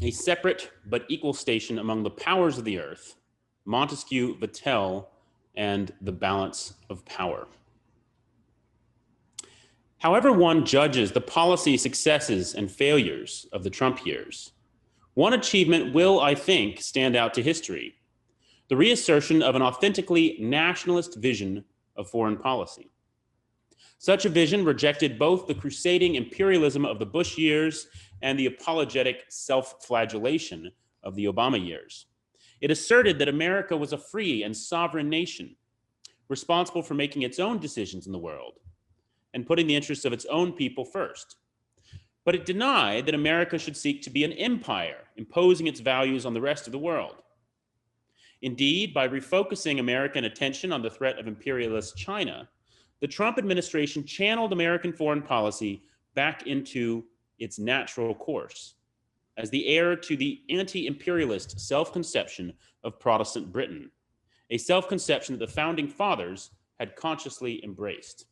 a separate but equal station among the powers of the earth, Montesquieu Vattel, and the balance of power. However one judges the policy successes and failures of the Trump years, one achievement will, I think, stand out to history: the reassertion of an authentically nationalist vision of foreign policy. Such a vision rejected both the crusading imperialism of the Bush years and the apologetic self-flagellation of the Obama years. It asserted that America was a free and sovereign nation, responsible for making its own decisions in the world and putting the interests of its own people first. But it denied that America should seek to be an empire, imposing its values on the rest of the world. Indeed, by refocusing American attention on the threat of imperialist China, the Trump administration channeled American foreign policy back into its natural course, as the heir to the anti-imperialist self-conception of Protestant Britain, a self-conception that the founding fathers had consciously embraced.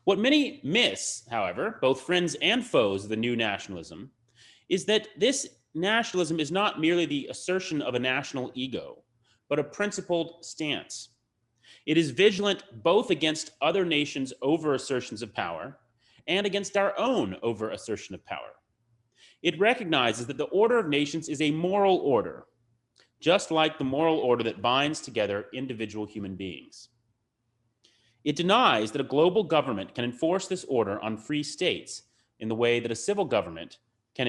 What many miss, however, both friends and foes of the new nationalism, is that this nationalism is not merely the assertion of a national ego, but a principled stance. It is vigilant both against other nations' over-assertions of power and against our own over-assertion of power. It recognizes that the order of nations is a moral order, just like the moral order that binds together individual human beings. It denies that a global government can enforce this order on free states in the way that a civil government can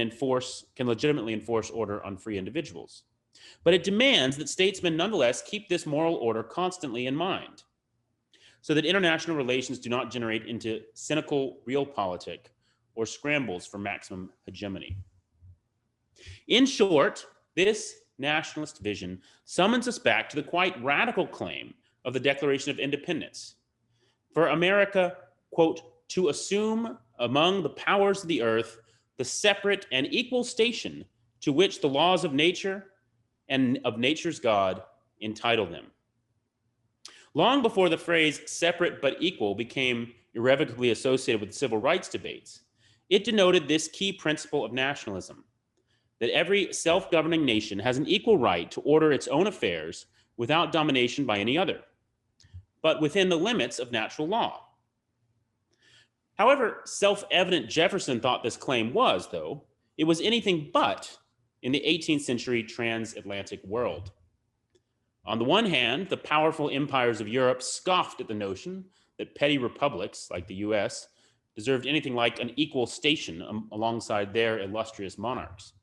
legitimately enforce order on free individuals. But it demands that statesmen nonetheless keep this moral order constantly in mind, so that international relations do not generate into cynical realpolitik or scrambles for maximum hegemony. In short, this nationalist vision summons us back to the quite radical claim of the Declaration of Independence for America, quote, to assume among the powers of the earth the separate and equal station to which the laws of nature and of nature's God entitle them. Long before the phrase separate but equal became irrevocably associated with civil rights debates, it denoted this key principle of nationalism, that every self-governing nation has an equal right to order its own affairs without domination by any other, but within the limits of natural law. However self-evident Jefferson thought this claim was, though, it was anything but in the 18th century transatlantic world. On the one hand, the powerful empires of Europe scoffed at the notion that petty republics, like the US, deserved anything like an equal station alongside their illustrious monarchs.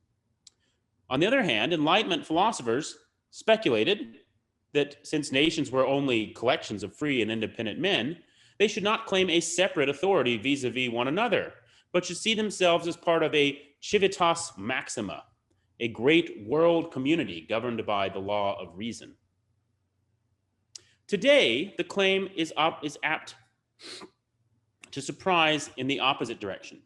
On the other hand, Enlightenment philosophers speculated that since nations were only collections of free and independent men, they should not claim a separate authority vis-a-vis one another, but should see themselves as part of a Chivitas maxima, a great world community governed by the law of reason. Today, the claim is apt to surprise in the opposite direction.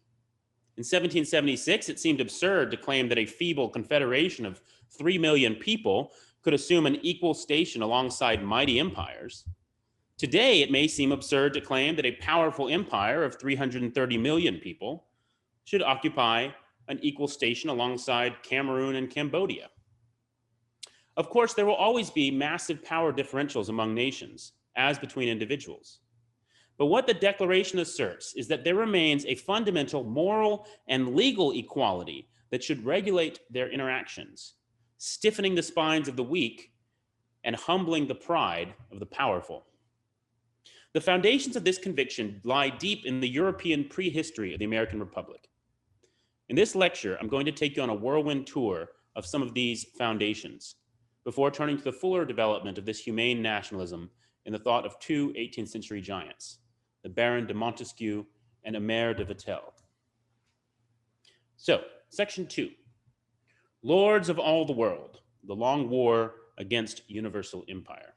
In 1776, it seemed absurd to claim that a feeble confederation of 3 million people could assume an equal station alongside mighty empires. Today, it may seem absurd to claim that a powerful empire of 330 million people should occupy an equal station alongside Cameroon and Cambodia. Of course, there will always be massive power differentials among nations, as between individuals. But what the Declaration asserts is that there remains a fundamental moral and legal equality that should regulate their interactions, stiffening the spines of the weak and humbling the pride of the powerful. The foundations of this conviction lie deep in the European prehistory of the American Republic. In this lecture, I'm going to take you on a whirlwind tour of some of these foundations before turning to the fuller development of this humane nationalism in the thought of two 18th century giants, the Baron de Montesquieu and Emer de Vattel. So, section 2, Lords of all the world, the long war against universal empire.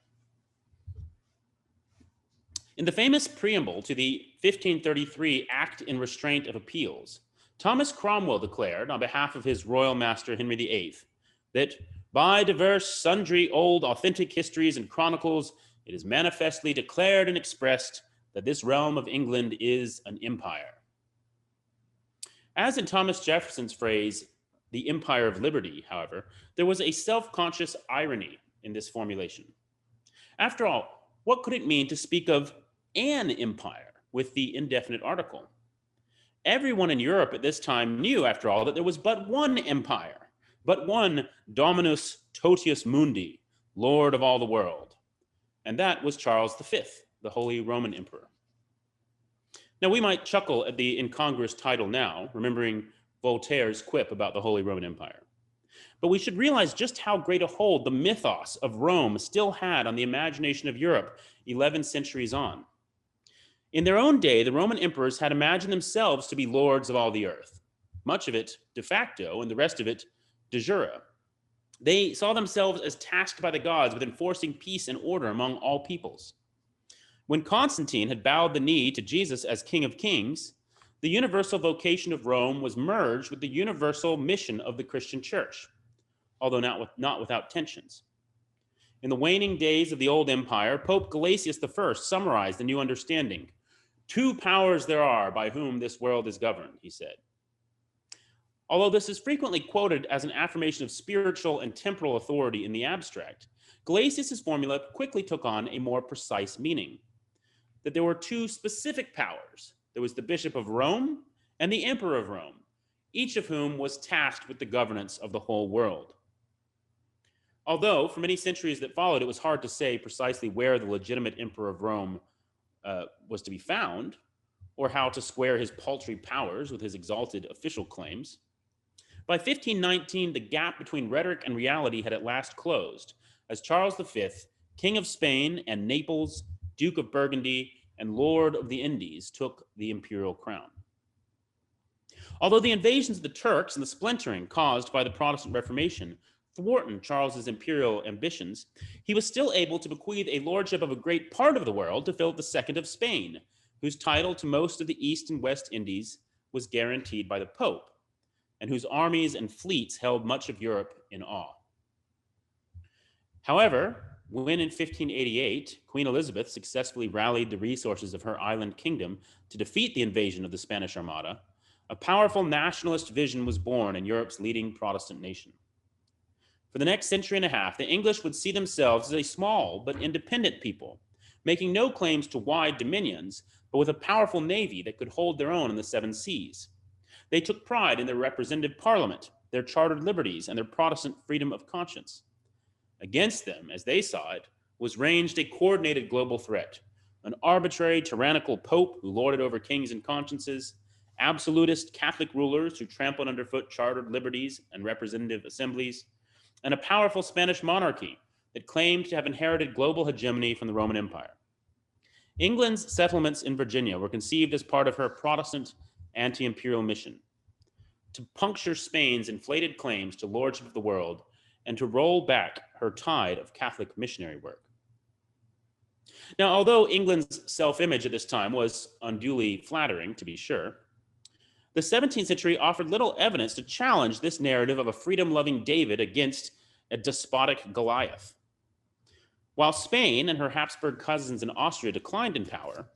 In the famous preamble to the 1533 Act in Restraint of Appeals, Thomas Cromwell declared, on behalf of his royal master Henry VIII, that by diverse sundry old authentic histories and chronicles, it is manifestly declared and expressed that this realm of England is an empire. As in Thomas Jefferson's phrase, the empire of liberty, however, there was a self-conscious irony in this formulation. After all, what could it mean to speak of an empire with the indefinite article? Everyone in Europe at this time knew, after all, that there was but one empire, but one Dominus Totius Mundi, Lord of all the world. And that was Charles V, the Holy Roman Emperor. Now, we might chuckle at the incongruous title now, remembering Voltaire's quip about the Holy Roman Empire. But we should realize just how great a hold the mythos of Rome still had on the imagination of Europe 11 centuries on. In their own day, the Roman emperors had imagined themselves to be lords of all the earth, much of it de facto and the rest of it de jure. They saw themselves as tasked by the gods with enforcing peace and order among all peoples. When Constantine had bowed the knee to Jesus as King of Kings, the universal vocation of Rome was merged with the universal mission of the Christian church, although not without tensions. In the waning days of the old empire, Pope Gelasius I summarized the new understanding. Two powers there are by whom this world is governed, he said. Although this is frequently quoted as an affirmation of spiritual and temporal authority in the abstract, Gelasius' formula quickly took on a more precise meaning. That there were two specific powers. There was the Bishop of Rome and the Emperor of Rome, each of whom was tasked with the governance of the whole world. Although, for many centuries that followed, it was hard to say precisely where the legitimate Emperor of Rome was to be found, or how to square his paltry powers with his exalted official claims, by 1519, the gap between rhetoric and reality had at last closed, as Charles V, King of Spain and Naples, Duke of Burgundy, and Lord of the Indies, took the imperial crown. Although the invasions of the Turks and the splintering caused by the Protestant Reformation thwarted Charles's imperial ambitions, he was still able to bequeath a lordship of a great part of the world to Philip II of Spain, whose title to most of the East and West Indies was guaranteed by the Pope, and whose armies and fleets held much of Europe in awe. However, when in 1588, Queen Elizabeth successfully rallied the resources of her island kingdom to defeat the invasion of the Spanish Armada, a powerful nationalist vision was born in Europe's leading Protestant nation. For the next century and a half, the English would see themselves as a small but independent people, making no claims to wide dominions, but with a powerful navy that could hold their own in the seven seas. They took pride in their representative parliament, their chartered liberties, and their Protestant freedom of conscience. Against them, as they saw it, was ranged a coordinated global threat, an arbitrary, tyrannical pope who lorded over kings and consciences, absolutist Catholic rulers who trampled underfoot chartered liberties and representative assemblies, and a powerful Spanish monarchy that claimed to have inherited global hegemony from the Roman Empire. England's settlements in Virginia were conceived as part of her Protestant anti-imperial mission, to puncture Spain's inflated claims to lordship of the world and to roll back her tide of Catholic missionary work. Now, although England's self-image at this time was unduly flattering, to be sure, the 17th century offered little evidence to challenge this narrative of a freedom-loving David against a despotic Goliath. While Spain and her Habsburg cousins in Austria declined in power,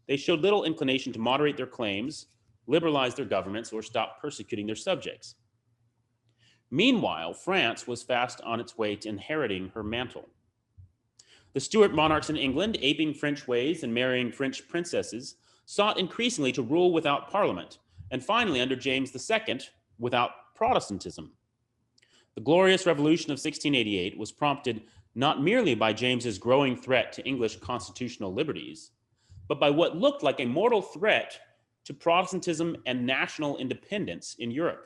they showed little inclination to moderate their claims, liberalize their governments, or stop persecuting their subjects. Meanwhile, France was fast on its way to inheriting her mantle. The Stuart monarchs in England, aping French ways and marrying French princesses, sought increasingly to rule without parliament, and finally, under James II, without Protestantism. The Glorious Revolution of 1688 was prompted not merely by James's growing threat to English constitutional liberties, but by what looked like a mortal threat to Protestantism and national independence in Europe.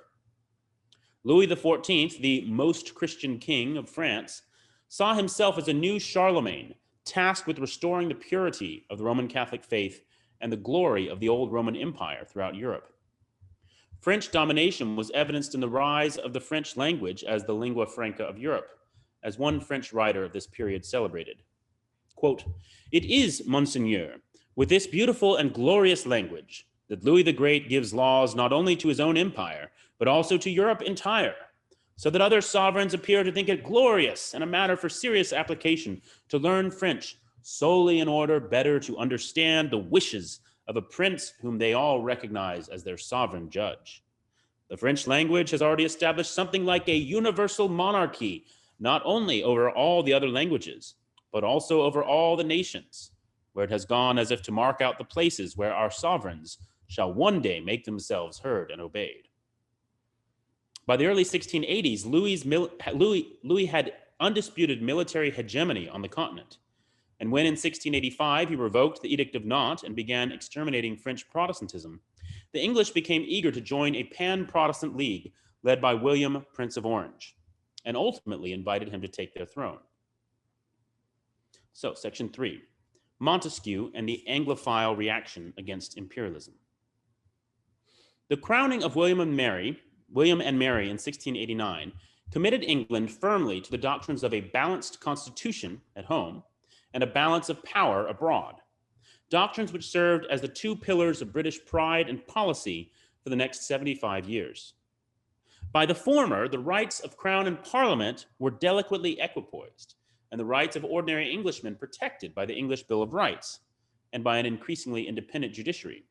Louis XIV, the most Christian king of France, saw himself as a new Charlemagne, tasked with restoring the purity of the Roman Catholic faith and the glory of the old Roman Empire throughout Europe. French domination was evidenced in the rise of the French language as the lingua franca of Europe, as one French writer of this period celebrated. Quote, "It is, Monseigneur, with this beautiful and glorious language that Louis the Great gives laws not only to his own empire, but also to Europe entire, so that other sovereigns appear to think it glorious and a matter for serious application to learn French solely in order better to understand the wishes of a prince whom they all recognize as their sovereign judge. The French language has already established something like a universal monarchy, not only over all the other languages, but also over all the nations, where it has gone as if to mark out the places where our sovereigns shall one day make themselves heard and obeyed. By the early 1680s, Louis had undisputed military hegemony on the continent. And when in 1685 he revoked the Edict of Nantes and began exterminating French Protestantism, the English became eager to join a pan-Protestant league led by William, Prince of Orange, and ultimately invited him to take their throne. So, section 3, Montesquieu and the Anglophile reaction against imperialism. The crowning of William and Mary in 1689 committed England firmly to the doctrines of a balanced constitution at home and a balance of power abroad, doctrines which served as the two pillars of British pride and policy for the next 75 years. By the former, the rights of Crown and Parliament were delicately equipoised, and the rights of ordinary Englishmen protected by the English Bill of Rights and by an increasingly independent judiciary.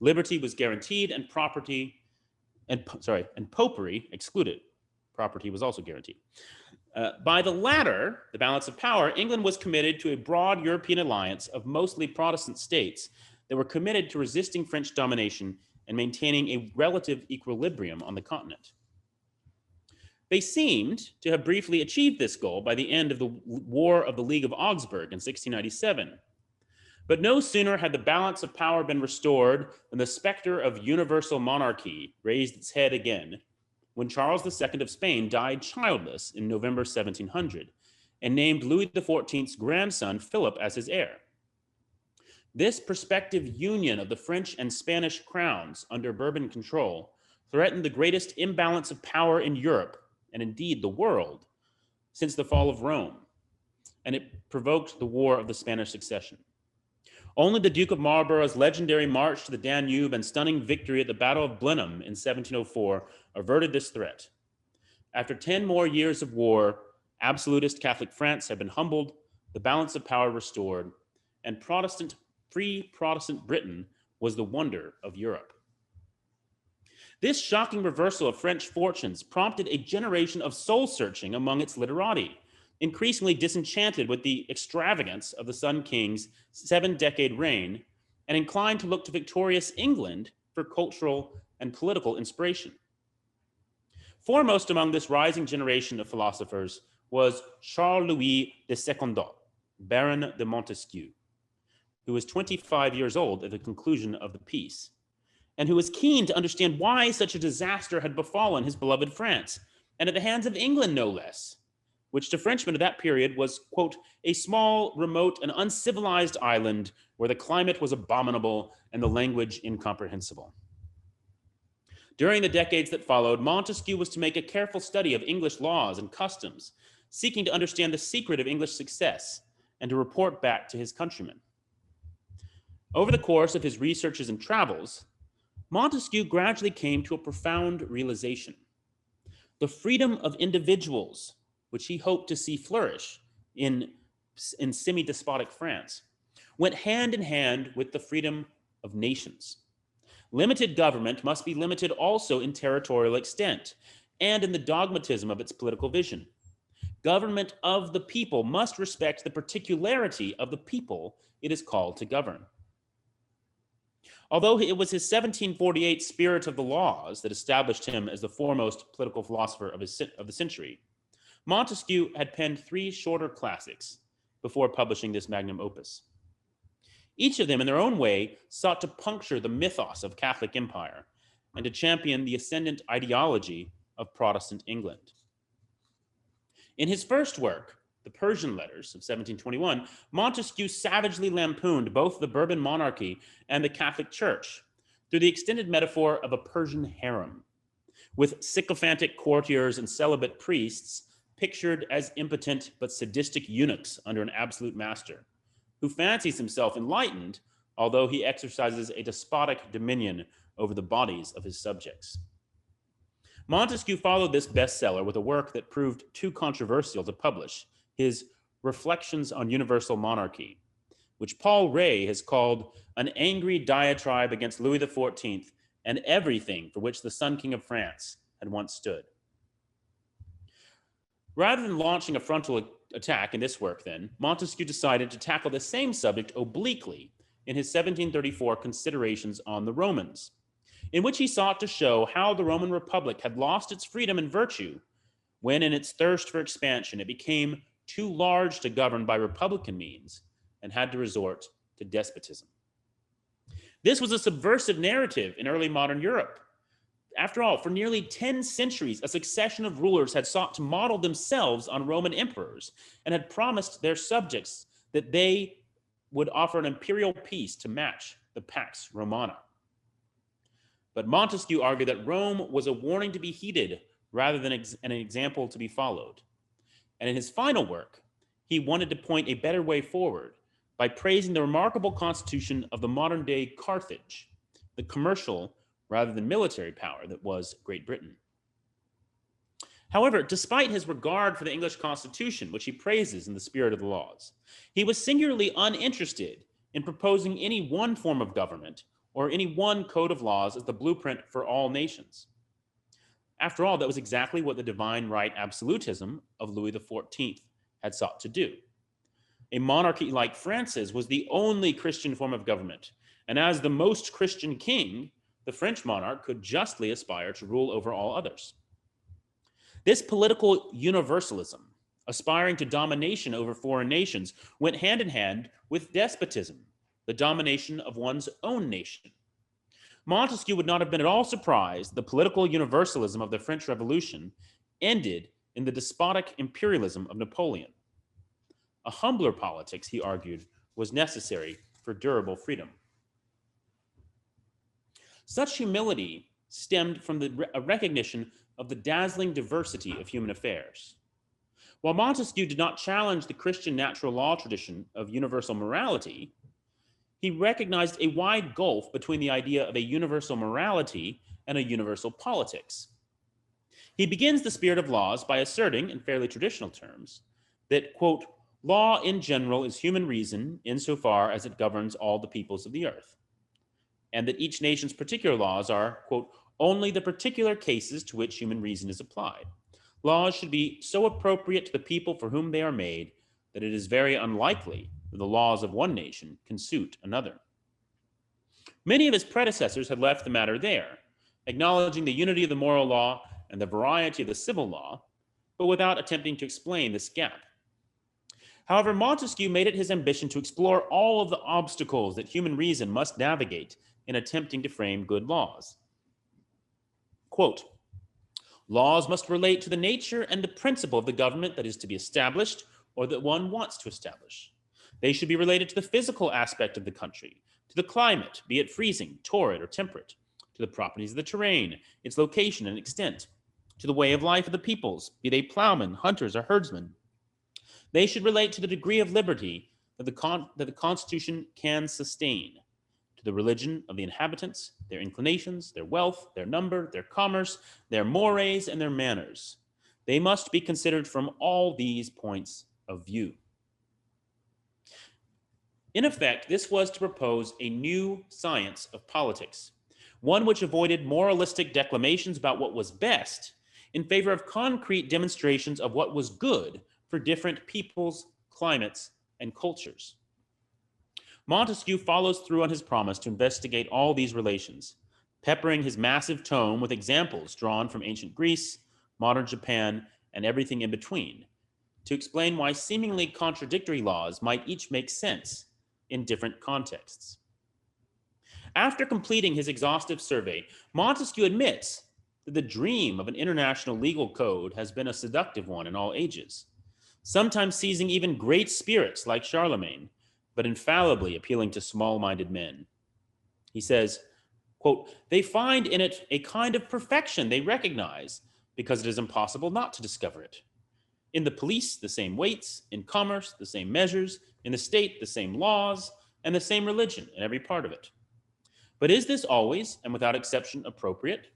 Liberty was guaranteed and popery excluded. Property was also guaranteed. By the latter, the balance of power, England was committed to a broad European alliance of mostly Protestant states that were committed to resisting French domination and maintaining a relative equilibrium on the continent. They seemed to have briefly achieved this goal by the end of the War of the League of Augsburg in 1697. But no sooner had the balance of power been restored than the specter of universal monarchy raised its head again, when Charles II of Spain died childless in November 1700 and named Louis XIV's grandson Philip as his heir. This prospective union of the French and Spanish crowns under Bourbon control threatened the greatest imbalance of power in Europe, and indeed the world, since the fall of Rome, and it provoked the War of the Spanish Succession. Only the Duke of Marlborough's legendary march to the Danube and stunning victory at the Battle of Blenheim in 1704 averted this threat. After 10 more years of war, absolutist Catholic France had been humbled, the balance of power restored, and free Protestant Britain was the wonder of Europe. This shocking reversal of French fortunes prompted a generation of soul-searching among its literati, increasingly disenchanted with the extravagance of the Sun King's 7-decade reign and inclined to look to victorious England for cultural and political inspiration. Foremost among this rising generation of philosophers was Charles-Louis de Secondat, Baron de Montesquieu, who was 25 years old at the conclusion of the peace, and who was keen to understand why such a disaster had befallen his beloved France, and at the hands of England no less, which to Frenchmen of that period was, quote, a small, remote, and uncivilized island where the climate was abominable and the language incomprehensible. During the decades that followed, Montesquieu was to make a careful study of English laws and customs, seeking to understand the secret of English success and to report back to his countrymen. Over the course of his researches and travels, Montesquieu gradually came to a profound realization. The freedom of individuals, which he hoped to see flourish in semi-despotic France, went hand in hand with the freedom of nations. Limited government must be limited also in territorial extent and in the dogmatism of its political vision. Government of the people must respect the particularity of the people it is called to govern. Although it was his 1748 spirit of the laws that established him as the foremost political philosopher of the century, Montesquieu had penned 3 shorter classics before publishing this magnum opus. Each of them, in their own way, sought to puncture the mythos of Catholic empire and to champion the ascendant ideology of Protestant England. In his first work, The Persian Letters of 1721, Montesquieu savagely lampooned both the Bourbon monarchy and the Catholic Church through the extended metaphor of a Persian harem, with sycophantic courtiers and celibate priests pictured as impotent but sadistic eunuchs under an absolute master, who fancies himself enlightened, although he exercises a despotic dominion over the bodies of his subjects. Montesquieu followed this bestseller with a work that proved too controversial to publish, his Reflections on Universal Monarchy, which Paul Ray has called an angry diatribe against Louis XIV and everything for which the Sun King of France had once stood. Rather than launching a frontal attack in this work, then, Montesquieu decided to tackle the same subject obliquely in his 1734 Considerations on the Romans, in which he sought to show how the Roman Republic had lost its freedom and virtue when, in its thirst for expansion, it became too large to govern by republican means and had to resort to despotism. This was a subversive narrative in early modern Europe. After all, for nearly 10 centuries, a succession of rulers had sought to model themselves on Roman emperors and had promised their subjects that they would offer an imperial peace to match the Pax Romana. But Montesquieu argued that Rome was a warning to be heeded rather than an example to be followed. And in his final work, he wanted to point a better way forward by praising the remarkable constitution of the modern-day Carthage, the commercial rather than military power that was Great Britain. However, despite his regard for the English Constitution, which he praises in the spirit of the laws, he was singularly uninterested in proposing any one form of government or any one code of laws as the blueprint for all nations. After all, that was exactly what the divine right absolutism of Louis XIV had sought to do. A monarchy like France's was the only Christian form of government, and as the most Christian king, the French monarch could justly aspire to rule over all others. This political universalism, aspiring to domination over foreign nations, went hand in hand with despotism, the domination of one's own nation. Montesquieu would not have been at all surprised the political universalism of the French Revolution ended in the despotic imperialism of Napoleon. A humbler politics, he argued, was necessary for durable freedom. Such humility stemmed from a recognition of the dazzling diversity of human affairs. While Montesquieu did not challenge the Christian natural law tradition of universal morality, he recognized a wide gulf between the idea of a universal morality and a universal politics. He begins The Spirit of Laws by asserting, in fairly traditional terms, that, quote, law in general is human reason insofar as it governs all the peoples of the earth, and that each nation's particular laws are, quote, only the particular cases to which human reason is applied. Laws should be so appropriate to the people for whom they are made that it is very unlikely that the laws of one nation can suit another. Many of his predecessors had left the matter there, acknowledging the unity of the moral law and the variety of the civil law, but without attempting to explain this gap. However, Montesquieu made it his ambition to explore all of the obstacles that human reason must navigate in attempting to frame good laws. Quote, laws must relate to the nature and the principle of the government that is to be established or that one wants to establish. They should be related to the physical aspect of the country, to the climate, be it freezing, torrid, or temperate, to the properties of the terrain, its location and extent, to the way of life of the peoples, be they plowmen, hunters, or herdsmen. They should relate to the degree of liberty that the Constitution can sustain, to the religion of the inhabitants, their inclinations, their wealth, their number, their commerce, their mores, and their manners. They must be considered from all these points of view. In effect, this was to propose a new science of politics, one which avoided moralistic declamations about what was best in favor of concrete demonstrations of what was good for different peoples, climates, and cultures. Montesquieu follows through on his promise to investigate all these relations, peppering his massive tome with examples drawn from ancient Greece, modern Japan, and everything in between, to explain why seemingly contradictory laws might each make sense in different contexts. After completing his exhaustive survey, Montesquieu admits that the dream of an international legal code has been a seductive one in all ages, sometimes seizing even great spirits like Charlemagne, but infallibly appealing to small-minded men. He says, quote, they find in it a kind of perfection they recognize because it is impossible not to discover it. In the police, the same weights, in commerce, the same measures, in the state, the same laws, and the same religion in every part of it. But is this always, and without exception, appropriate?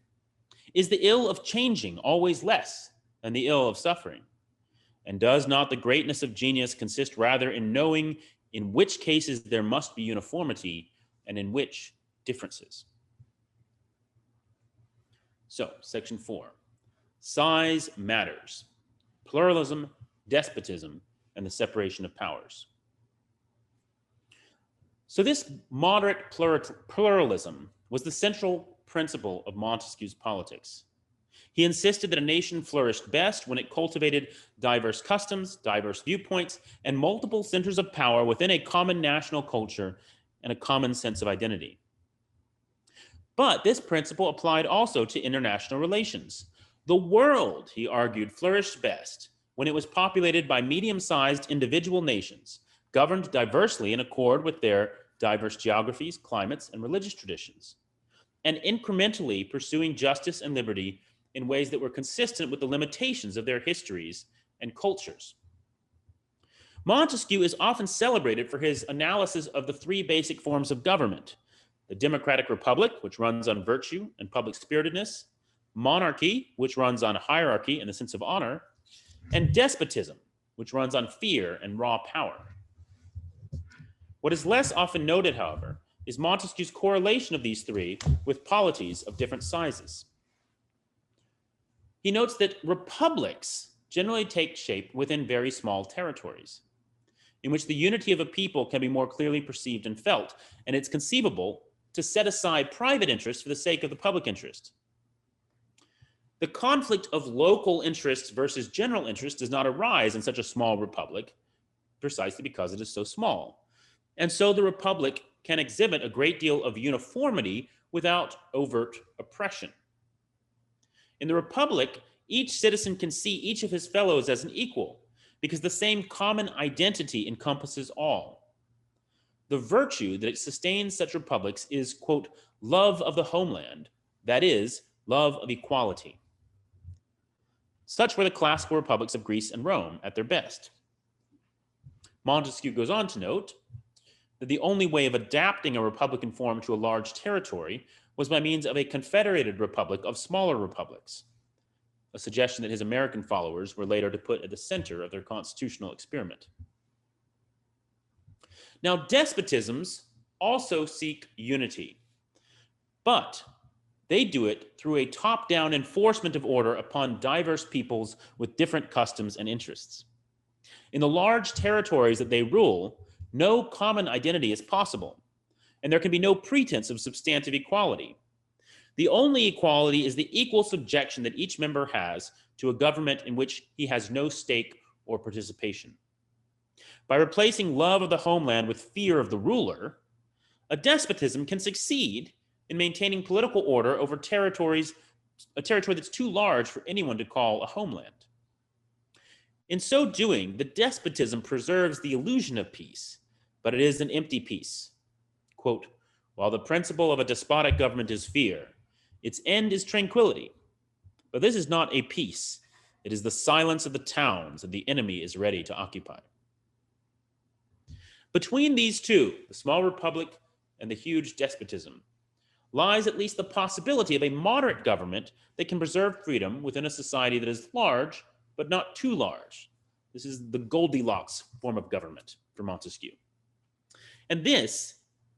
Is the ill of changing always less than the ill of suffering? And does not the greatness of genius consist rather in knowing in which cases there must be uniformity and in which differences? So, section 4, size matters, pluralism, despotism, and the separation of powers. So this moderate pluralism was the central principle of Montesquieu's politics. He insisted that a nation flourished best when it cultivated diverse customs, diverse viewpoints, and multiple centers of power within a common national culture and a common sense of identity. But this principle applied also to international relations. The world, he argued, flourished best when it was populated by medium-sized individual nations, governed diversely in accord with their diverse geographies, climates, and religious traditions, and incrementally pursuing justice and liberty in ways that were consistent with the limitations of their histories and cultures. Montesquieu is often celebrated for his analysis of the three basic forms of government: the democratic republic, which runs on virtue and public spiritedness; monarchy, which runs on hierarchy and the sense of honor; and despotism, which runs on fear and raw power. What is less often noted, however, is Montesquieu's correlation of these three with polities of different sizes. He notes that republics generally take shape within very small territories, in which the unity of a people can be more clearly perceived and felt, and it's conceivable to set aside private interests for the sake of the public interest. The conflict of local interests versus general interest does not arise in such a small republic, precisely because it is so small. And so the republic can exhibit a great deal of uniformity without overt oppression. In the republic, each citizen can see each of his fellows as an equal, because the same common identity encompasses all. The virtue that sustains such republics is, quote, love of the homeland, that is, love of equality. Such were the classical republics of Greece and Rome at their best. Montesquieu goes on to note that the only way of adapting a republican form to a large territory was by means of a confederated republic of smaller republics, a suggestion that his American followers were later to put at the center of their constitutional experiment. Now, despotisms also seek unity, but they do it through a top-down enforcement of order upon diverse peoples with different customs and interests. In the large territories that they rule, no common identity is possible, and there can be no pretense of substantive equality. The only equality is the equal subjection that each member has to a government in which he has no stake or participation. By replacing love of the homeland with fear of the ruler, a despotism can succeed in maintaining political order over a territory that's too large for anyone to call a homeland. In so doing, the despotism preserves the illusion of peace, but it is an empty peace. Quote, while the principle of a despotic government is fear, its end is tranquility. But this is not a peace. It is the silence of the towns that the enemy is ready to occupy. Between these two, the small republic and the huge despotism, lies at least the possibility of a moderate government that can preserve freedom within a society that is large, but not too large. This is the Goldilocks form of government for Montesquieu. And this,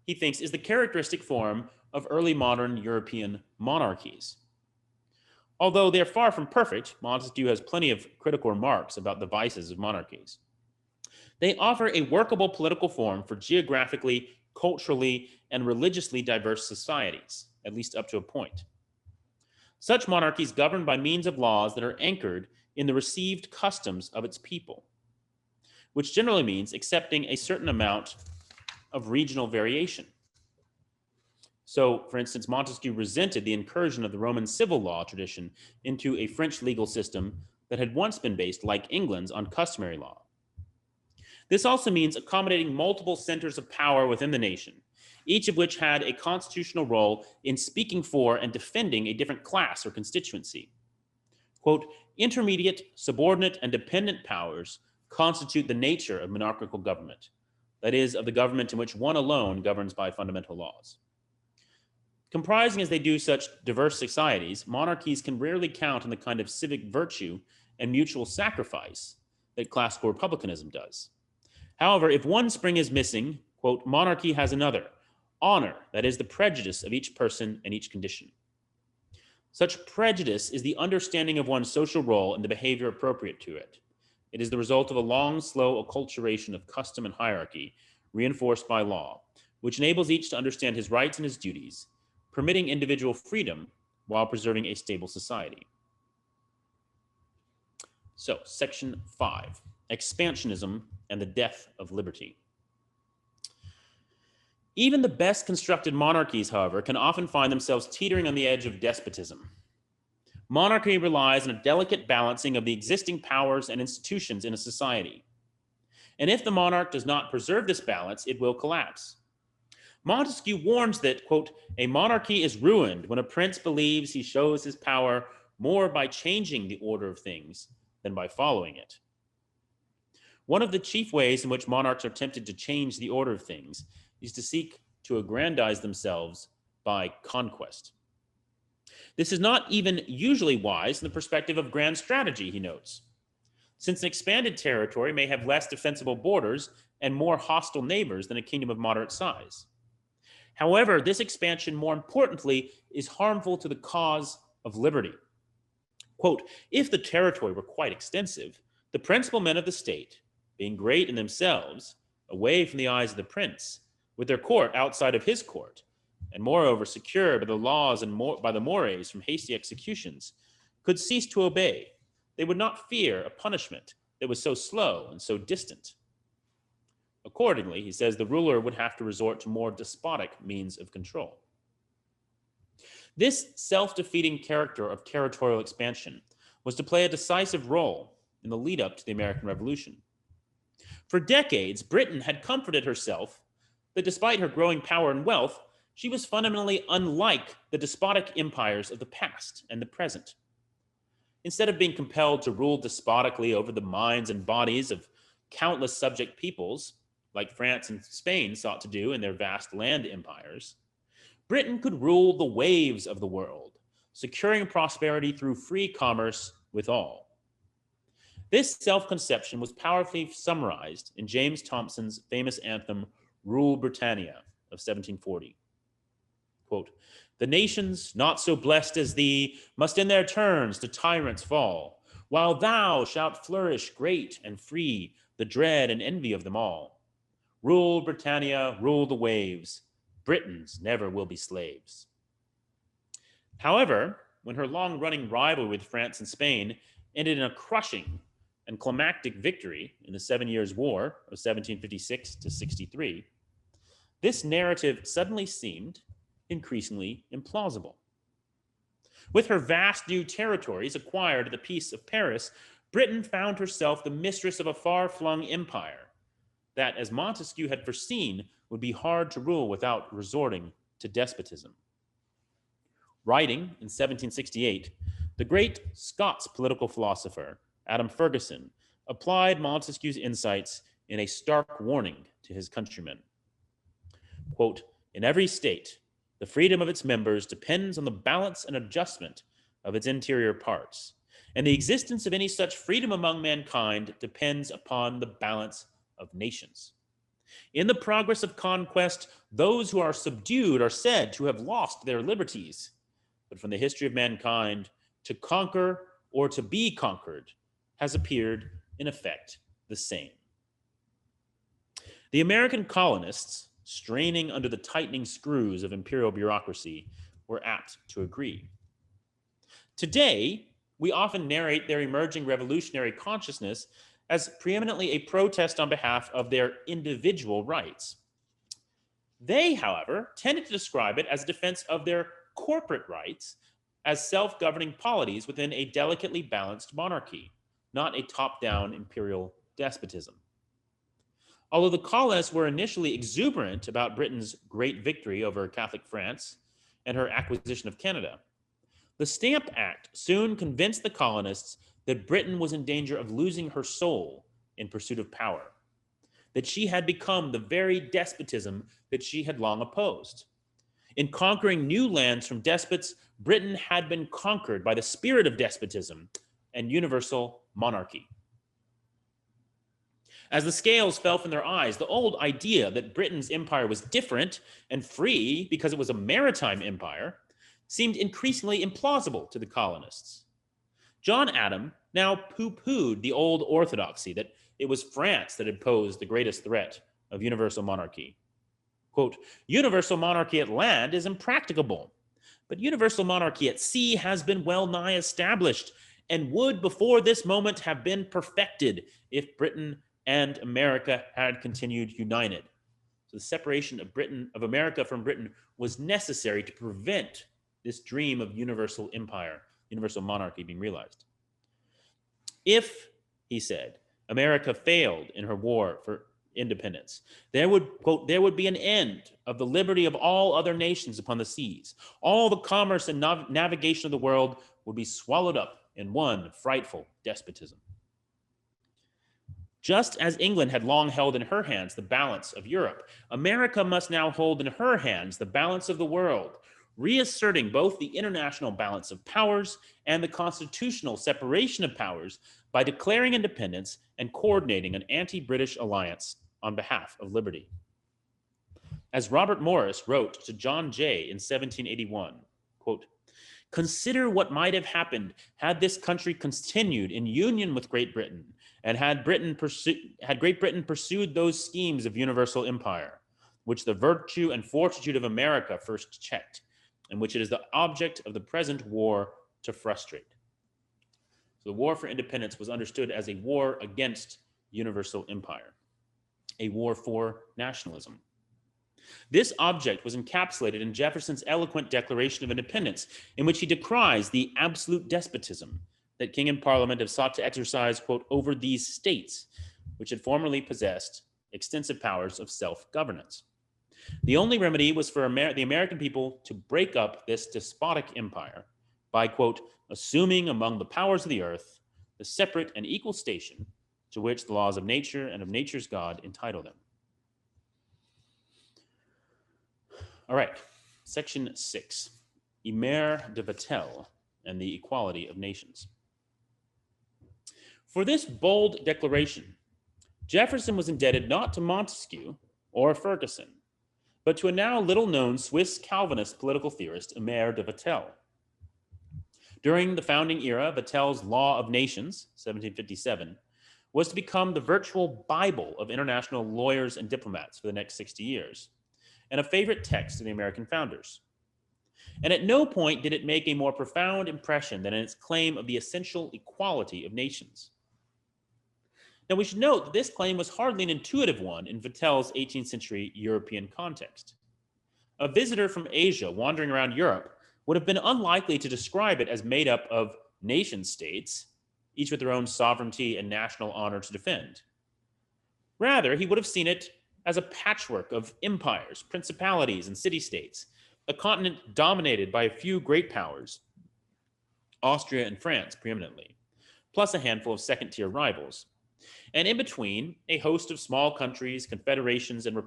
he thinks, is the characteristic form of early modern European monarchies. Although they are far from perfect, Montesquieu has plenty of critical remarks about the vices of monarchies. They offer a workable political form for geographically, culturally, and religiously diverse societies, at least up to a point. Such monarchies govern by means of laws that are anchored in the received customs of its people, which generally means accepting a certain amount of regional variation. So, for instance, Montesquieu resented the incursion of the Roman civil law tradition into a French legal system that had once been based, like England's, on customary law. This also means accommodating multiple centers of power within the nation, each of which had a constitutional role in speaking for and defending a different class or constituency. Quote, intermediate, subordinate, and dependent powers constitute the nature of monarchical government, that is, of the government in which one alone governs by fundamental laws. Comprising as they do such diverse societies, monarchies can rarely count on the kind of civic virtue and mutual sacrifice that classical republicanism does. However, if one spring is missing, quote, monarchy has another, honor, that is the prejudice of each person and each condition. Such prejudice is the understanding of one's social role and the behavior appropriate to it. It is the result of a long, slow acculturation of custom and hierarchy, reinforced by law, which enables each to understand his rights and his duties, permitting individual freedom while preserving a stable society. So, section 5, Expansionism and the Death of Liberty. Even the best constructed monarchies, however, can often find themselves teetering on the edge of despotism. Monarchy relies on a delicate balancing of the existing powers and institutions in a society. And if the monarch does not preserve this balance, it will collapse. Montesquieu warns that, quote, a monarchy is ruined when a prince believes he shows his power more by changing the order of things than by following it. One of the chief ways in which monarchs are tempted to change the order of things is to seek to aggrandize themselves by conquest. This is not even usually wise in the perspective of grand strategy, he notes. Since an expanded territory may have less defensible borders and more hostile neighbors than a kingdom of moderate size. However, this expansion, more importantly, is harmful to the cause of liberty. Quote, if the territory were quite extensive, the principal men of the state, being great in themselves, away from the eyes of the prince, with their court outside of his court, and moreover secure by the laws and by the mores from hasty executions, could cease to obey, they would not fear a punishment that was so slow and so distant. Accordingly, he says the ruler would have to resort to more despotic means of control. This self-defeating character of territorial expansion was to play a decisive role in the lead-up to the American Revolution. For decades, Britain had comforted herself that despite her growing power and wealth, she was fundamentally unlike the despotic empires of the past and the present. Instead of being compelled to rule despotically over the minds and bodies of countless subject peoples, like France and Spain sought to do in their vast land empires, Britain could rule the waves of the world, securing prosperity through free commerce with all. This self-conception was powerfully summarized in James Thomson's famous anthem, Rule Britannia, of 1740. Quote, the nations not so blessed as thee must in their turns to tyrants fall, while thou shalt flourish great and free, the dread and envy of them all. Rule Britannia, rule the waves, Britons never will be slaves. However, when her long-running rivalry with France and Spain ended in a crushing and climactic victory in the 7 Years' War of 1756 to 63, this narrative suddenly seemed increasingly implausible. With her vast new territories acquired at the Peace of Paris, Britain found herself the mistress of a far-flung empire that, as Montesquieu had foreseen, would be hard to rule without resorting to despotism. Writing in 1768, the great Scots political philosopher, Adam Ferguson, applied Montesquieu's insights in a stark warning to his countrymen. Quote, in every state, the freedom of its members depends on the balance and adjustment of its interior parts, and the existence of any such freedom among mankind depends upon the balance of nations. In the progress of conquest, those who are subdued are said to have lost their liberties. But from the history of mankind, to conquer or to be conquered has appeared, in effect, the same. The American colonists, straining under the tightening screws of imperial bureaucracy, were apt to agree. Today, we often narrate their emerging revolutionary consciousness as preeminently a protest on behalf of their individual rights. They, however, tended to describe it as a defense of their corporate rights as self-governing polities within a delicately balanced monarchy, not a top-down imperial despotism. Although the colonists were initially exuberant about Britain's great victory over Catholic France and her acquisition of Canada, the Stamp Act soon convinced the colonists that Britain was in danger of losing her soul in pursuit of power, that she had become the very despotism that she had long opposed. In conquering new lands from despots, Britain had been conquered by the spirit of despotism and universal monarchy. As the scales fell from their eyes, the old idea that Britain's empire was different and free because it was a maritime empire seemed increasingly implausible to the colonists. John Adam now pooh-poohed the old orthodoxy that it was France that had posed the greatest threat of universal monarchy. Quote, universal monarchy at land is impracticable, but universal monarchy at sea has been well nigh established and would before this moment have been perfected if Britain and America had continued united. So the separation of America from Britain was necessary to prevent this dream of universal empire, universal monarchy being realized. If, he said, America failed in her war for independence, there would, quote, there would be an end of the liberty of all other nations upon the seas. All the commerce and navigation of the world would be swallowed up in one frightful despotism. Just as England had long held in her hands the balance of Europe, America must now hold in her hands the balance of the world, reasserting both the international balance of powers and the constitutional separation of powers by declaring independence and coordinating an anti-British alliance on behalf of liberty. As Robert Morris wrote to John Jay in 1781, quote, consider what might have happened had this country continued in union with Great Britain, and had Great Britain pursued those schemes of universal empire, which the virtue and fortitude of America first checked, and which it is the object of the present war to frustrate. So the war for independence was understood as a war against universal empire, a war for nationalism. This object was encapsulated in Jefferson's eloquent Declaration of Independence, in which he decries the absolute despotism that king and parliament have sought to exercise, quote, over these states, which had formerly possessed extensive powers of self-governance. The only remedy was for the American people to break up this despotic empire by, quote, assuming among the powers of the earth the separate and equal station to which the laws of nature and of nature's God entitle them. All right, section 6, Emer de Vattel and the equality of nations. For this bold declaration, Jefferson was indebted not to Montesquieu or Ferguson, but to a now little-known Swiss Calvinist political theorist, Emer de Vattel. During the founding era, Vattel's Law of Nations, 1757, was to become the virtual Bible of international lawyers and diplomats for the next 60 years, and a favorite text of the American founders. And at no point did it make a more profound impression than in its claim of the essential equality of nations. Now, we should note that this claim was hardly an intuitive one in Vattel's 18th century European context. A visitor from Asia wandering around Europe would have been unlikely to describe it as made up of nation states, each with their own sovereignty and national honor to defend. Rather, he would have seen it as a patchwork of empires, principalities, and city-states, a continent dominated by a few great powers, Austria and France preeminently, plus a handful of second-tier rivals. And in between, a host of small countries, confederations, and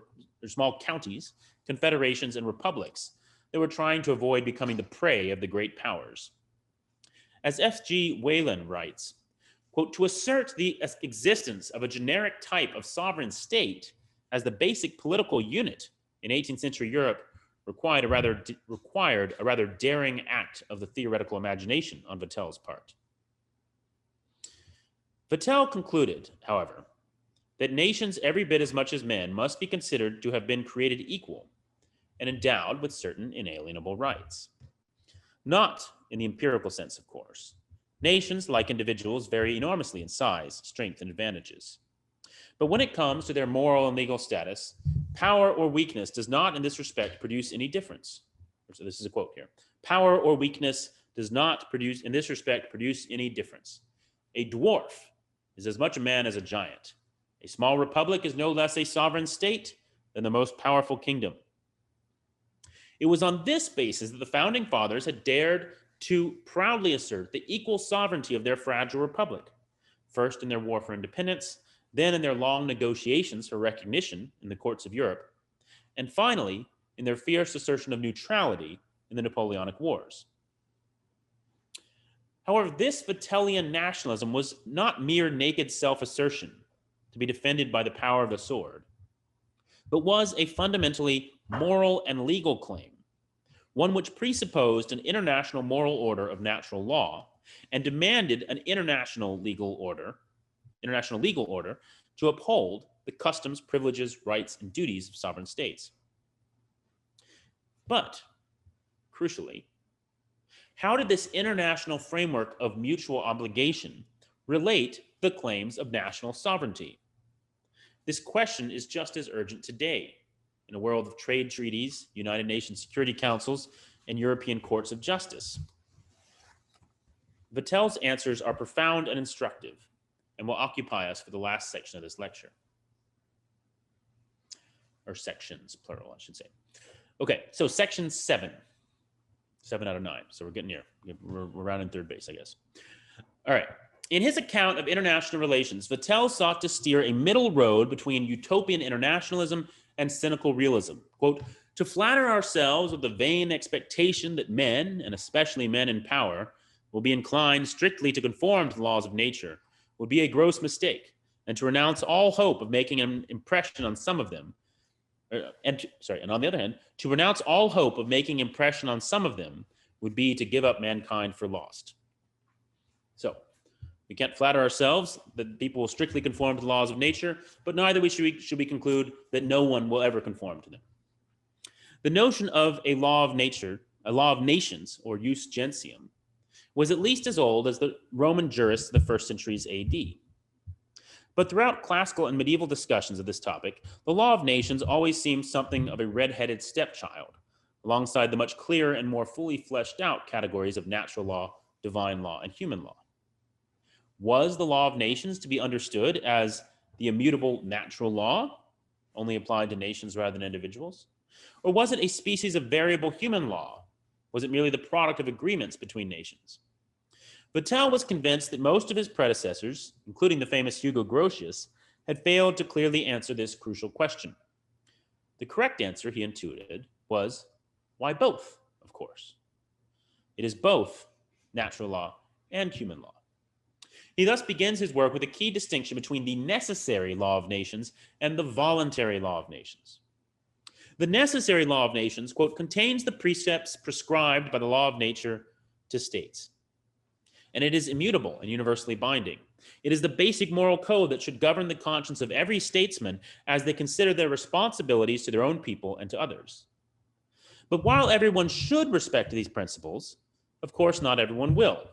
small counties, confederations, and republics that were trying to avoid becoming the prey of the great powers. As F.G. Whalen writes, quote, to assert the existence of a generic type of sovereign state as the basic political unit in 18th century Europe required a rather daring act of the theoretical imagination on Vattel's part. Vattel concluded, however, that nations every bit as much as men must be considered to have been created equal and endowed with certain inalienable rights. Not in the empirical sense, of course. Nations, like individuals, vary enormously in size, strength, and advantages. But when it comes to their moral and legal status, power or weakness does not in this respect produce any difference. So this is a quote here. Power or weakness does not produce, in this respect, produce any difference. A dwarf is as much a man as a giant. A small republic is no less a sovereign state than the most powerful kingdom. It was on this basis that the founding fathers had dared to proudly assert the equal sovereignty of their fragile republic, first in their war for independence, then in their long negotiations for recognition in the courts of Europe, and finally in their fierce assertion of neutrality in the Napoleonic Wars. However, this Vattellian nationalism was not mere naked self-assertion to be defended by the power of the sword, but was a fundamentally moral and legal claim, one which presupposed an international moral order of natural law and demanded an international legal order to uphold the customs, privileges, rights, and duties of sovereign states. But, crucially, how did this international framework of mutual obligation relate to the claims of national sovereignty? This question is just as urgent today in a world of trade treaties, United Nations Security Councils, and European courts of justice. Vattel's answers are profound and instructive and will occupy us for the last section of this lecture. Or sections, plural, I should say. Okay, so section 7. 7 out of 9, so we're getting near. We're around in third base, I guess. All right. In his account of international relations, Vattel sought to steer a middle road between utopian internationalism and cynical realism. Quote, to flatter ourselves with the vain expectation that men, and especially men in power, will be inclined strictly to conform to the laws of nature would be a gross mistake, and to renounce all hope of making an impression on some of them, and on the other hand, to renounce all hope of making impression on some of them would be to give up mankind for lost. So, we can't flatter ourselves that people will strictly conform to the laws of nature, but neither should we conclude that no one will ever conform to them. The notion of a law of nature, a law of nations, or jus gentium, was at least as old as the Roman jurists of the first centuries AD. But throughout classical and medieval discussions of this topic, the law of nations always seemed something of a red-headed stepchild, alongside the much clearer and more fully fleshed out categories of natural law, divine law, and human law. Was the law of nations to be understood as the immutable natural law, only applied to nations rather than individuals? Or was it a species of variable human law? Was it merely the product of agreements between nations? Vattel was convinced that most of his predecessors, including the famous Hugo Grotius, had failed to clearly answer this crucial question. The correct answer, he intuited, was, why both, of course. It is both natural law and human law. He thus begins his work with a key distinction between the necessary law of nations and the voluntary law of nations. The necessary law of nations, quote, contains the precepts prescribed by the law of nature to states. And it is immutable and universally binding. It is the basic moral code that should govern the conscience of every statesman as they consider their responsibilities to their own people and to others. But while everyone should respect these principles, of course not everyone will.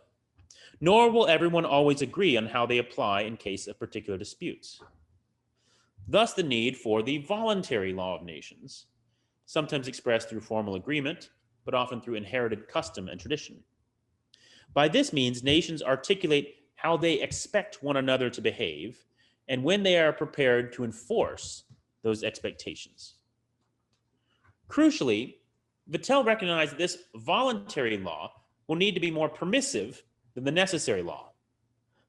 Nor will everyone always agree on how they apply in case of particular disputes. Thus the need for the voluntary law of nations, sometimes expressed through formal agreement, but often through inherited custom and tradition. By this means, nations articulate how they expect one another to behave and when they are prepared to enforce those expectations. Crucially, Vattel recognized that this voluntary law will need to be more permissive than the necessary law.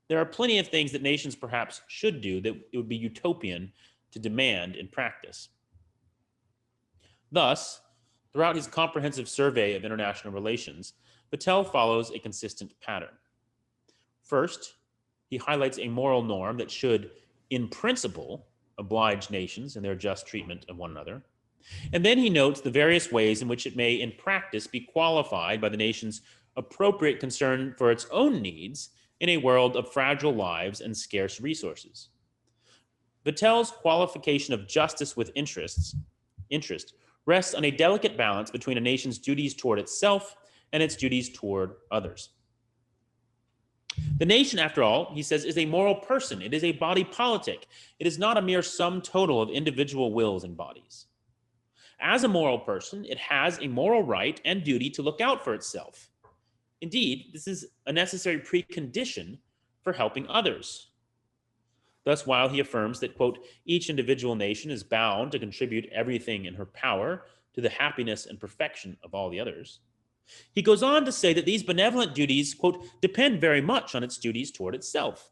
There are plenty of things that nations perhaps should do that it would be utopian to demand in practice. Thus, throughout his comprehensive survey of international relations, Vattel follows a consistent pattern. First, he highlights a moral norm that should, in principle, oblige nations in their just treatment of one another. And then he notes the various ways in which it may, in practice, be qualified by the nation's appropriate concern for its own needs in a world of fragile lives and scarce resources. Vattel's qualification of justice with interest rests on a delicate balance between a nation's duties toward itself and its duties toward others. The nation, after all, he says, is a moral person. It is a body politic. It is not a mere sum total of individual wills and bodies. As a moral person, it has a moral right and duty to look out for itself. Indeed, this is a necessary precondition for helping others. Thus, while he affirms that, quote, each individual nation is bound to contribute everything in her power to the happiness and perfection of all the others, he goes on to say that these benevolent duties, quote, depend very much on its duties toward itself.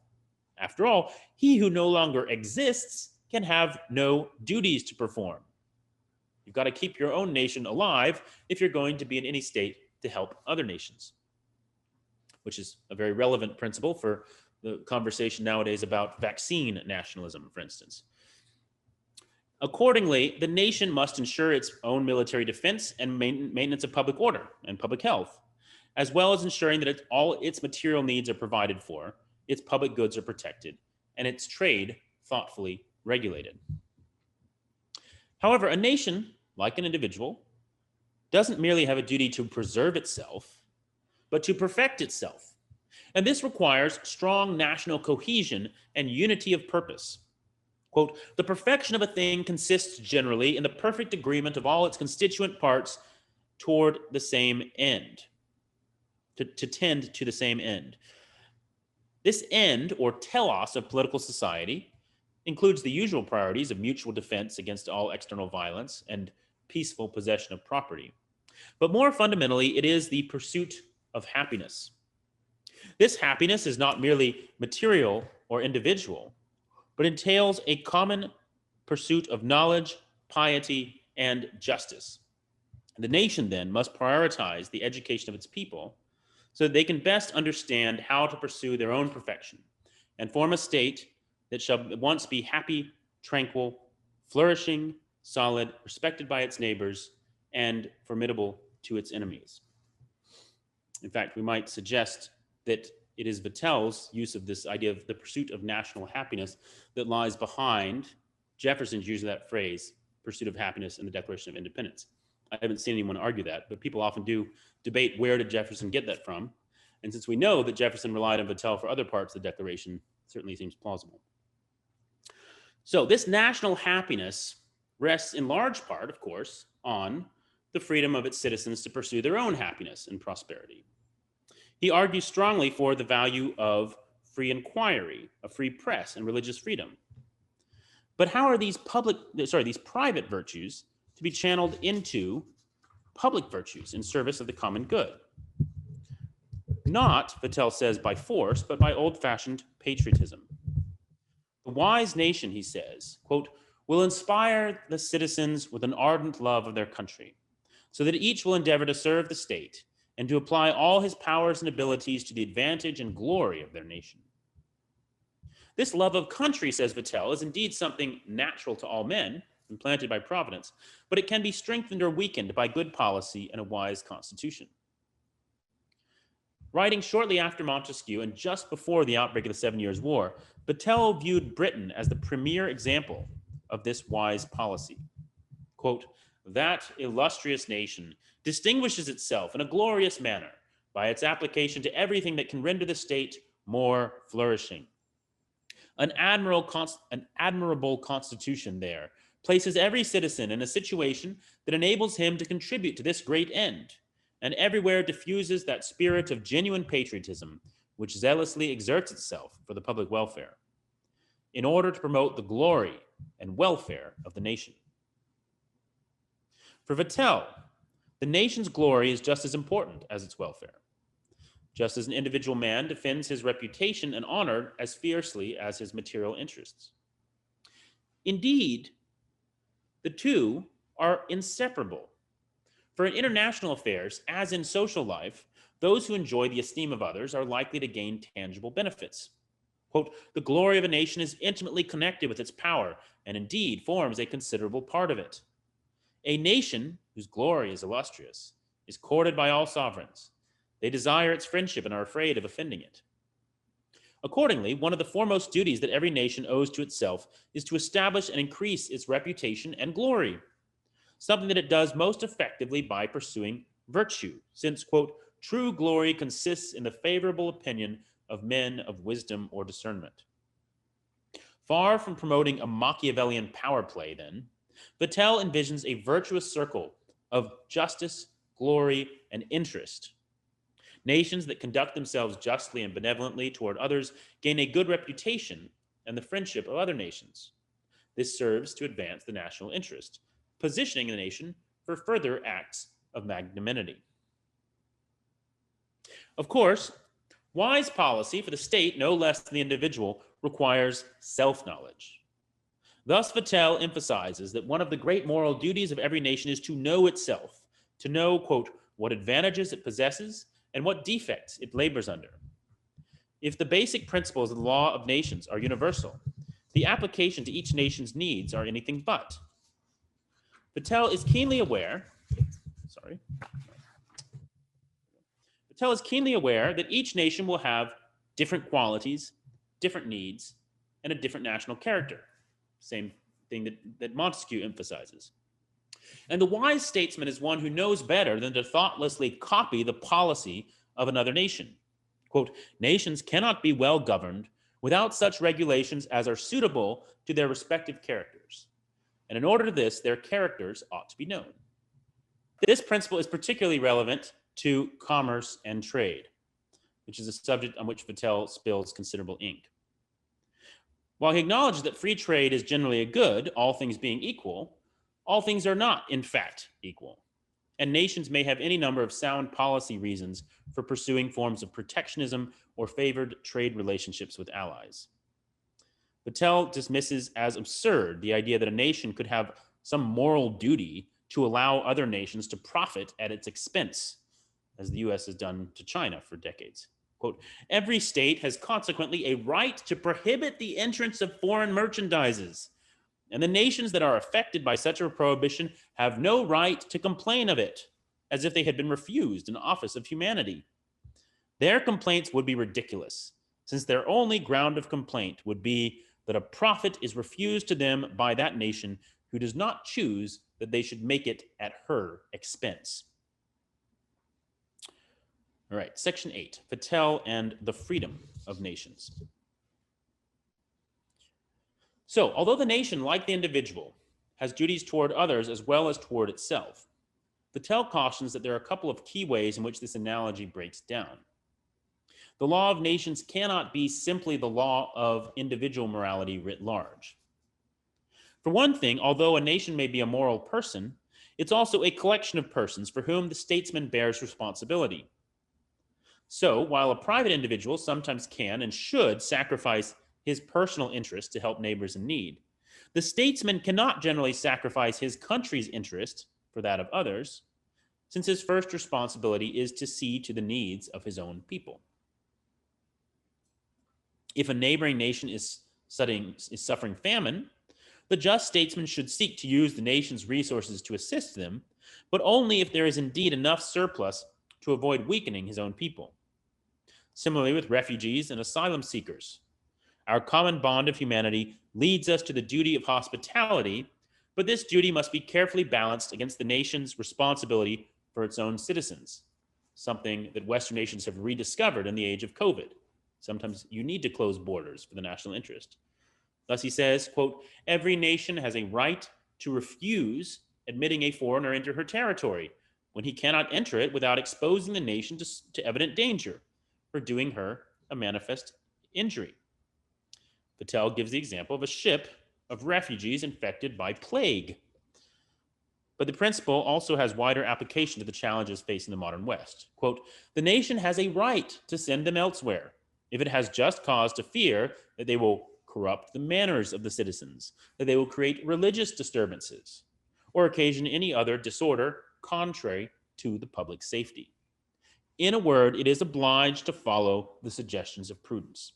After all, he who no longer exists can have no duties to perform. You've got to keep your own nation alive if you're going to be in any state to help other nations, which is a very relevant principle for the conversation nowadays about vaccine nationalism, for instance. Accordingly, the nation must ensure its own military defense and maintenance of public order and public health, as well as ensuring that all its material needs are provided for, its public goods are protected, and its trade thoughtfully regulated. However, a nation, like an individual, doesn't merely have a duty to preserve itself, but to perfect itself. And this requires strong national cohesion and unity of purpose. Quote, the perfection of a thing consists generally in the perfect agreement of all its constituent parts toward the same end, to tend to the same end. This end, or telos, of political society includes the usual priorities of mutual defense against all external violence and peaceful possession of property. But more fundamentally, it is the pursuit of happiness. This happiness is not merely material or individual, but entails a common pursuit of knowledge, piety, and justice. The nation then must prioritize the education of its people so that they can best understand how to pursue their own perfection and form a state that shall once be happy, tranquil, flourishing, solid, respected by its neighbors, and formidable to its enemies. In fact, we might suggest that it is Vattel's use of this idea of the pursuit of national happiness that lies behind Jefferson's use of that phrase, pursuit of happiness, in the Declaration of Independence. I haven't seen anyone argue that, but people often do debate where did Jefferson get that from. And since we know that Jefferson relied on Vattel for other parts of the Declaration, it certainly seems plausible. So this national happiness rests in large part, of course, on the freedom of its citizens to pursue their own happiness and prosperity. He argues strongly for the value of free inquiry, a free press, and religious freedom. But how are these private virtues to be channeled into public virtues in service of the common good? Not, Vattel says, by force, but by old-fashioned patriotism. The wise nation, he says, quote, will inspire the citizens with an ardent love of their country, so that each will endeavor to serve the state and to apply all his powers and abilities to the advantage and glory of their nation. This love of country, says Vattel, is indeed something natural to all men, implanted by Providence, but it can be strengthened or weakened by good policy and a wise constitution. Writing shortly after Montesquieu and just before the outbreak of the 7 Years' War, Vattel viewed Britain as the premier example of this wise policy. Quote, that illustrious nation distinguishes itself in a glorious manner by its application to everything that can render the state more flourishing. An admirable constitution there places every citizen in a situation that enables him to contribute to this great end, and everywhere diffuses that spirit of genuine patriotism which zealously exerts itself for the public welfare, in order to promote the glory and welfare of the nation. For Vattel, the nation's glory is just as important as its welfare, just as an individual man defends his reputation and honor as fiercely as his material interests. Indeed, the two are inseparable. For in international affairs, as in social life, those who enjoy the esteem of others are likely to gain tangible benefits. Quote, the glory of a nation is intimately connected with its power, and indeed forms a considerable part of it. A nation whose glory is illustrious is courted by all sovereigns. They desire its friendship and are afraid of offending it. Accordingly, one of the foremost duties that every nation owes to itself is to establish and increase its reputation and glory, something that it does most effectively by pursuing virtue, since, quote, true glory consists in the favorable opinion of men of wisdom or discernment. Far from promoting a Machiavellian power play, then, Vattel envisions a virtuous circle of justice, glory, and interest. Nations that conduct themselves justly and benevolently toward others gain a good reputation and the friendship of other nations. This serves to advance the national interest, positioning the nation for further acts of magnanimity. Of course, wise policy for the state, no less than the individual, requires self-knowledge. Thus, Vattel emphasizes that one of the great moral duties of every nation is to know itself, to know, quote, what advantages it possesses and what defects it labors under. If the basic principles of the law of nations are universal, the application to each nation's needs are anything but. Vattel is keenly aware, Vattel is keenly aware that each nation will have different qualities, different needs, and a different national character. Same thing that Montesquieu emphasizes. And the wise statesman is one who knows better than to thoughtlessly copy the policy of another nation. Quote, nations cannot be well governed without such regulations as are suitable to their respective characters. And in order to this, their characters ought to be known. This principle is particularly relevant to commerce and trade, which is a subject on which Vattel spills considerable ink. While he acknowledges that free trade is generally a good, all things being equal, all things are not, in fact, equal. And nations may have any number of sound policy reasons for pursuing forms of protectionism or favored trade relationships with allies. Vattel dismisses as absurd the idea that a nation could have some moral duty to allow other nations to profit at its expense, as the US has done to China for decades. Quote, every state has consequently a right to prohibit the entrance of foreign merchandises, and the nations that are affected by such a prohibition have no right to complain of it, as if they had been refused an office of humanity. Their complaints would be ridiculous, since their only ground of complaint would be that a profit is refused to them by that nation who does not choose that they should make it at her expense. All right, section 8, Vattel and the freedom of nations. So, although the nation, like the individual, has duties toward others as well as toward itself, Vattel cautions that there are a couple of key ways in which this analogy breaks down. The law of nations cannot be simply the law of individual morality writ large. For one thing, although a nation may be a moral person, it's also a collection of persons for whom the statesman bears responsibility. So, while a private individual sometimes can and should sacrifice his personal interest to help neighbors in need, the statesman cannot generally sacrifice his country's interest for that of others, since his first responsibility is to see to the needs of his own people. If a neighboring nation is suffering famine, the just statesman should seek to use the nation's resources to assist them, but only if there is indeed enough surplus to avoid weakening his own people. Similarly with refugees and asylum seekers, our common bond of humanity leads us to the duty of hospitality, but this duty must be carefully balanced against the nation's responsibility for its own citizens, something that Western nations have rediscovered in the age of COVID. Sometimes you need to close borders for the national interest. Thus he says, quote, every nation has a right to refuse admitting a foreigner into her territory when he cannot enter it without exposing the nation to evident danger for doing her a manifest injury. Vattel gives the example of a ship of refugees infected by plague. But the principle also has wider application to the challenges facing the modern West. Quote, the nation has a right to send them elsewhere if it has just cause to fear that they will corrupt the manners of the citizens, that they will create religious disturbances, or occasion any other disorder contrary to the public safety. In a word, it is obliged to follow the suggestions of prudence.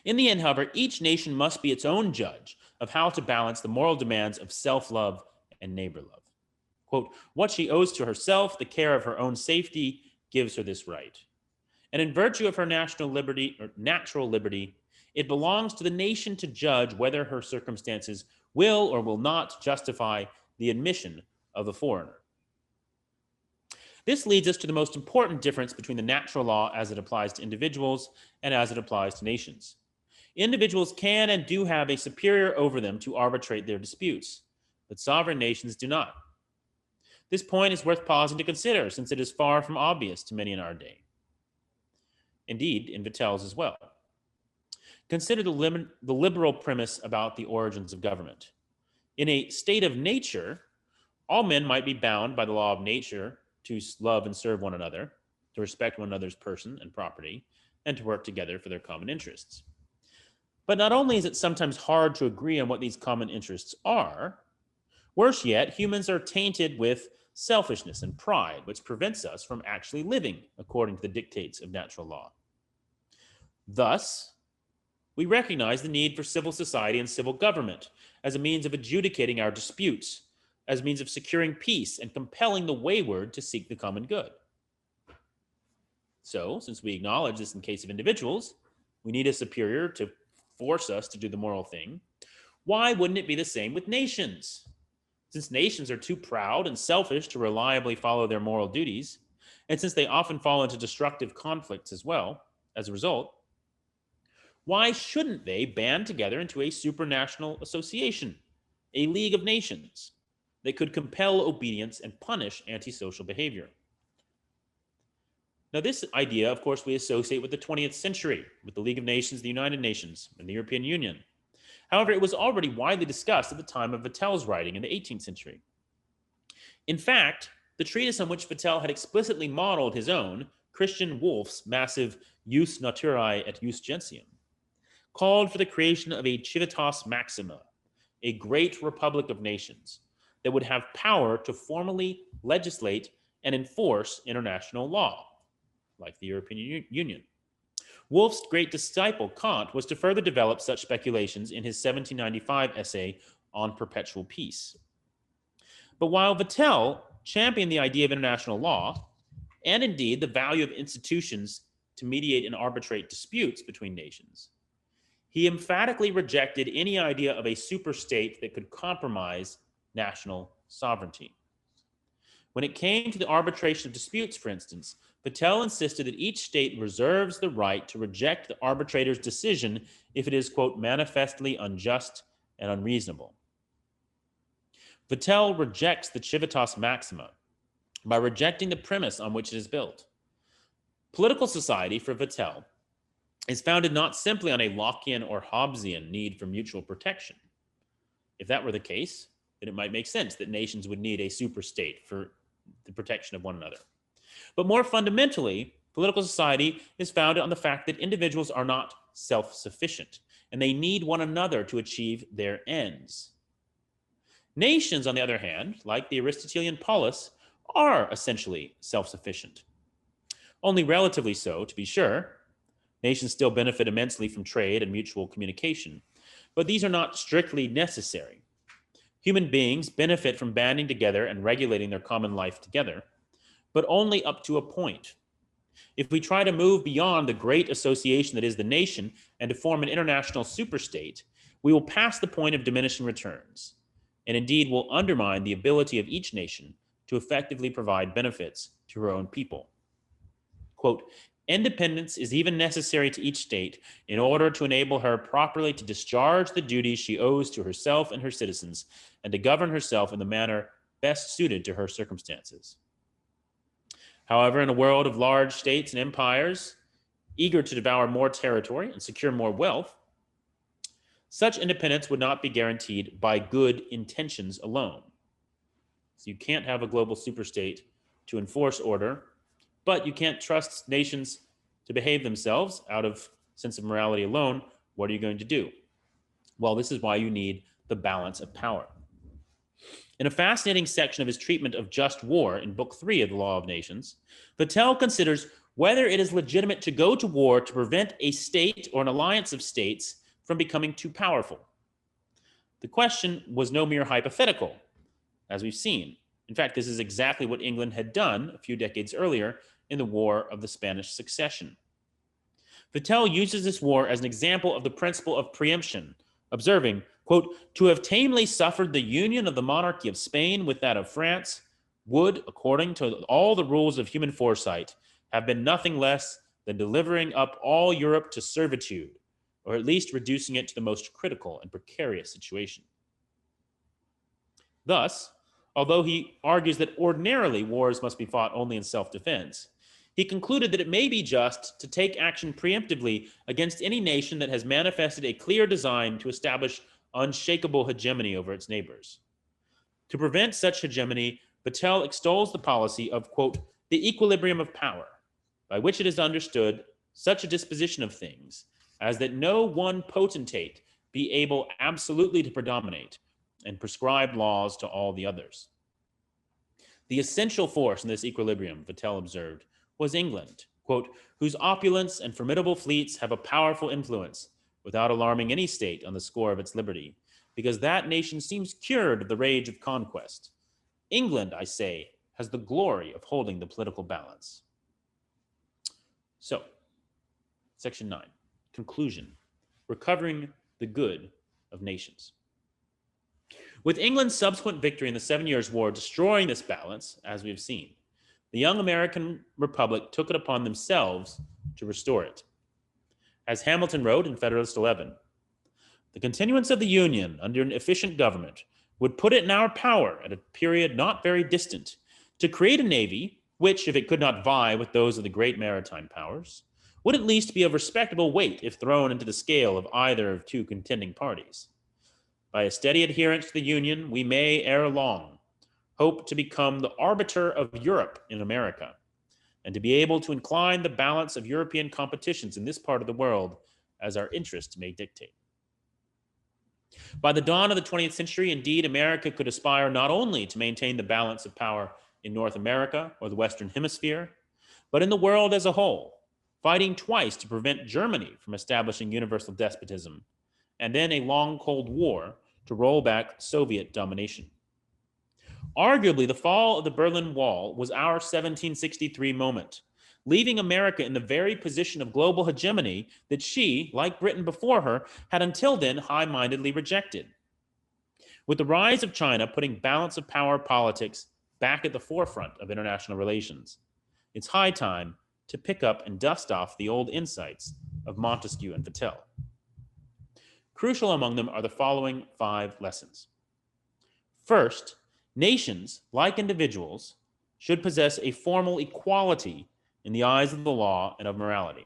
In the end, however, each nation must be its own judge of how to balance the moral demands of self-love and neighbor love. Quote, what she owes to herself, the care of her own safety, gives her this right. And in virtue of her natural liberty, it belongs to the nation to judge whether her circumstances will or will not justify the admission of the foreigner. This leads us to the most important difference between the natural law as it applies to individuals and as it applies to nations. Individuals can and do have a superior over them to arbitrate their disputes, but sovereign nations do not. This point is worth pausing to consider, since it is far from obvious to many in our day. Indeed, in Vattel's as well. Consider the liberal premise about the origins of government. In a state of nature, all men might be bound by the law of nature to love and serve one another, to respect one another's person and property, and to work together for their common interests. But not only is it sometimes hard to agree on what these common interests are, worse yet, humans are tainted with selfishness and pride, which prevents us from actually living according to the dictates of natural law. Thus, we recognize the need for civil society and civil government as a means of adjudicating our disputes, as a means of securing peace and compelling the wayward to seek the common good. So, since we acknowledge this in case of individuals, we need a superior to force us to do the moral thing. Why wouldn't it be the same with nations? Since nations are too proud and selfish to reliably follow their moral duties, and since they often fall into destructive conflicts as well, as a result, why shouldn't they band together into a supranational association, a league of nations, that could compel obedience and punish antisocial behavior? Now, this idea, of course, we associate with the 20th century, with the League of Nations, the United Nations, and the European Union. However, it was already widely discussed at the time of Vattel's writing in the 18th century. In fact, the treatise on which Vattel had explicitly modeled his own, Christian Wolff's massive Jus Naturae et Jus Gentium, called for the creation of a Chivitas Maxima, a great republic of nations, that would have power to formally legislate and enforce international law, like the European Union. Wolff's great disciple, Kant, was to further develop such speculations in his 1795 essay on perpetual peace. But while Vattel championed the idea of international law, and indeed the value of institutions to mediate and arbitrate disputes between nations, he emphatically rejected any idea of a superstate that could compromise national sovereignty. When it came to the arbitration of disputes, for instance, Vattel insisted that each state reserves the right to reject the arbitrator's decision if it is, quote, manifestly unjust and unreasonable. Vattel rejects the Chivitas Maxima by rejecting the premise on which it is built. Political society, for Vattel, is founded not simply on a Lockean or Hobbesian need for mutual protection. If that were the case, then it might make sense that nations would need a superstate for the protection of one another. But more fundamentally, political society is founded on the fact that individuals are not self-sufficient, and they need one another to achieve their ends. Nations, on the other hand, like the Aristotelian polis, are essentially self-sufficient. Only relatively so, to be sure. Nations still benefit immensely from trade and mutual communication, but these are not strictly necessary. Human beings benefit from banding together and regulating their common life together, but only up to a point. If we try to move beyond the great association that is the nation and to form an international superstate, we will pass the point of diminishing returns, and indeed will undermine the ability of each nation to effectively provide benefits to her own people. Quote, independence is even necessary to each state in order to enable her properly to discharge the duties she owes to herself and her citizens, and to govern herself in the manner best suited to her circumstances. However, in a world of large states and empires, eager to devour more territory and secure more wealth, such independence would not be guaranteed by good intentions alone. So you can't have a global superstate to enforce order, but you can't trust nations to behave themselves out of sense of morality alone. What are you going to do? Well, this is why you need the balance of power. In a fascinating section of his treatment of just war in Book 3 of the Law of Nations, Vattel considers whether it is legitimate to go to war to prevent a state or an alliance of states from becoming too powerful. The question was no mere hypothetical, as we've seen. In fact, this is exactly what England had done a few decades earlier in the War of the Spanish Succession. Vattel uses this war as an example of the principle of preemption, observing, quote, to have tamely suffered the union of the monarchy of Spain with that of France would, according to all the rules of human foresight, have been nothing less than delivering up all Europe to servitude, or at least reducing it to the most critical and precarious situation. Thus, although he argues that ordinarily wars must be fought only in self-defense, he concluded that it may be just to take action preemptively against any nation that has manifested a clear design to establish unshakable hegemony over its neighbors. To prevent such hegemony, Vattel extols the policy of, quote, the equilibrium of power, by which it is understood such a disposition of things as that no one potentate be able absolutely to predominate and prescribe laws to all the others. The essential force in this equilibrium, Vattel observed, was England, quote, whose opulence and formidable fleets have a powerful influence, without alarming any state on the score of its liberty, because that nation seems cured of the rage of conquest. England, I say, has the glory of holding the political balance. So, Section 9, Conclusion, Recovering the Good of Nations. With England's subsequent victory in the 7 Years' War destroying this balance, as we've seen, the young American Republic took it upon themselves to restore it. As Hamilton wrote in Federalist 11, the continuance of the Union under an efficient government would put it in our power at a period not very distant to create a navy which, if it could not vie with those of the great maritime powers, would at least be of respectable weight if thrown into the scale of either of two contending parties. By a steady adherence to the Union, we may, ere long, hope to become the arbiter of Europe in America, and to be able to incline the balance of European competitions in this part of the world as our interests may dictate. By the dawn of the 20th century, indeed, America could aspire not only to maintain the balance of power in North America or the Western Hemisphere, but in the world as a whole, fighting twice to prevent Germany from establishing universal despotism, and then a long Cold War to roll back Soviet domination. Arguably, the fall of the Berlin Wall was our 1763 moment, leaving America in the very position of global hegemony that she, like Britain before her, had until then high-mindedly rejected. With the rise of China putting balance of power politics back at the forefront of international relations, it's high time to pick up and dust off the old insights of Montesquieu and Vattel. Crucial among them are the following 5 lessons. First, nations, like individuals, should possess a formal equality in the eyes of the law and of morality.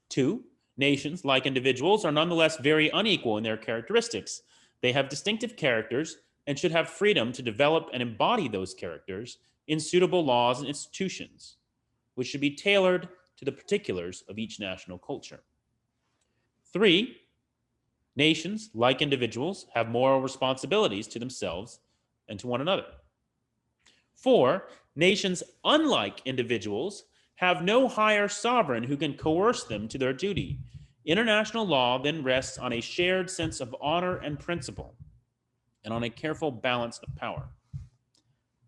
2, nations, like individuals, are nonetheless very unequal in their characteristics. They have distinctive characters and should have freedom to develop and embody those characters in suitable laws and institutions, which should be tailored to the particulars of each national culture. 3, nations, like individuals, have moral responsibilities to themselves and to one another. 4, nations, unlike individuals, have no higher sovereign who can coerce them to their duty. International law then rests on a shared sense of honor and principle, and on a careful balance of power.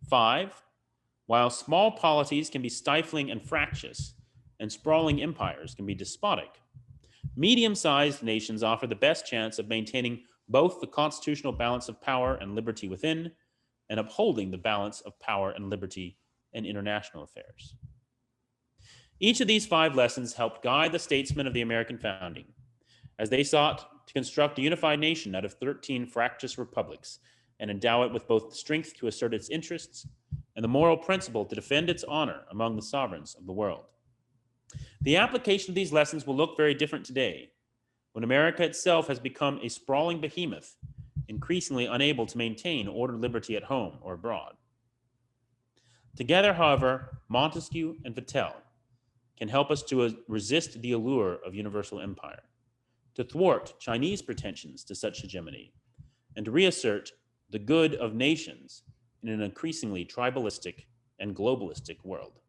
5, while small polities can be stifling and fractious, and sprawling empires can be despotic, medium-sized nations offer the best chance of maintaining both the constitutional balance of power and liberty within, and upholding the balance of power and liberty in international affairs. Each of these 5 lessons helped guide the statesmen of the American founding, as they sought to construct a unified nation out of 13 fractious republics and endow it with both the strength to assert its interests and the moral principle to defend its honor among the sovereigns of the world. The application of these lessons will look very different today, when America itself has become a sprawling behemoth, increasingly unable to maintain ordered liberty at home or abroad. Together, however, Montesquieu and Vattel can help us to resist the allure of universal empire, to thwart Chinese pretensions to such hegemony, and to reassert the good of nations in an increasingly tribalistic and globalistic world.